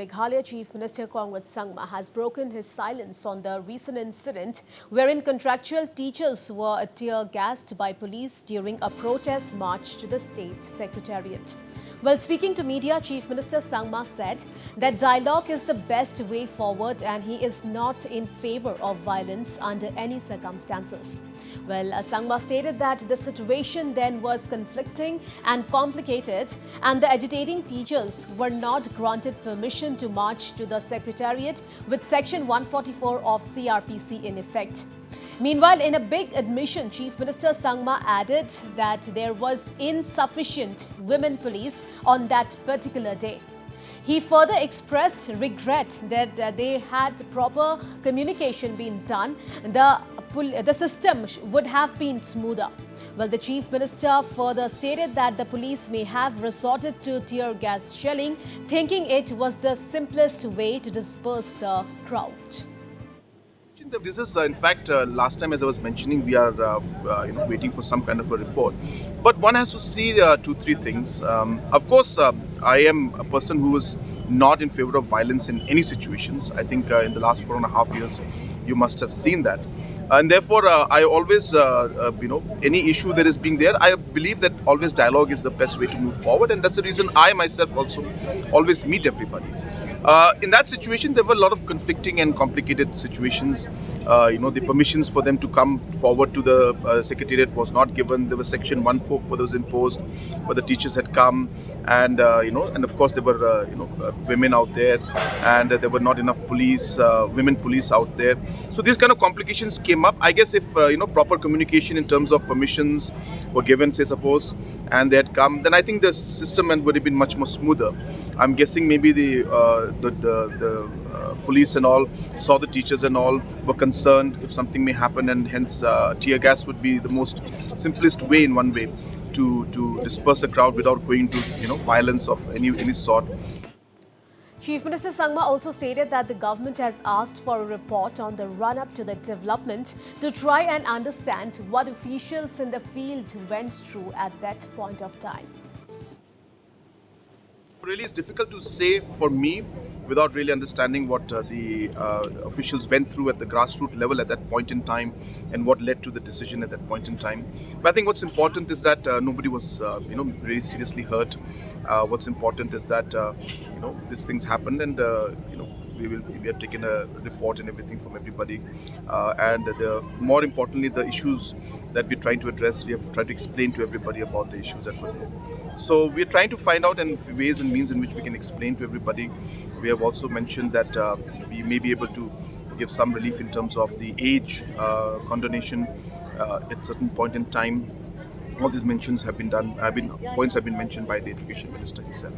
Meghalaya Chief Minister Conrad Sangma has broken his silence on the recent incident wherein contractual teachers were tear-gassed by police during a protest march to the state secretariat. While speaking to media, Chief Minister Sangma said that dialogue is the best way forward and he is not in favor of violence under any circumstances. Sangma stated that the situation then was conflicting and complicated and the agitating teachers were not granted permission to march to the secretariat with Section 144 of CRPC in effect. Meanwhile, in a big admission, Chief Minister Sangma added that there was insufficient women police on that particular day. He further expressed regret that they had proper communication been done, the system would have been smoother. The Chief Minister further stated that the police may have resorted to tear gas shelling, thinking it was the simplest way to disperse the crowd. This is, in fact, last time, as I was mentioning, we are waiting for some kind of a report. But one has to see 2-3 things. Of course, I am a person who is not in favor of violence in any situations. I think in the last 4.5 years, you must have seen that. And therefore, I always, any issue that is being there, I believe that always dialogue is the best way to move forward. And that's the reason I myself also always meet everybody. In that situation, there were a lot of conflicting and complicated situations. The permissions for them to come forward to the secretariat was not given. There was Section 144 that was imposed, where the teachers had come, and and of course there were women out there, and there were not enough police, women police out there. So these kind of complications came up. I guess if proper communication in terms of permissions were given, say suppose, and they had come, then I think the system would have been much more smoother. I'm guessing maybe the police and all saw the teachers and all were concerned if something may happen, and hence tear gas would be the most simplest way in one way to disperse a crowd without going to violence of any sort. Chief Minister Sangma also stated that the government has asked for a report on the run-up to the development to try and understand what officials in the field went through at that point of time. Really, it's difficult to say for me without really understanding what the officials went through at the grassroots level at that point in time and what led to the decision at that point in time. But I think what's important is that nobody was really seriously hurt. What's important is that these things happened, and we have taken a report and everything from everybody, and more importantly, the issues that we're trying to address, we have tried to explain to everybody about the issues that were there. So we're trying to find out and ways and means in which we can explain to everybody. We have also mentioned that we may be able to give some relief in terms of the age condonation at certain point in time. All these mentions have been done. Points have been mentioned by the Education Minister himself.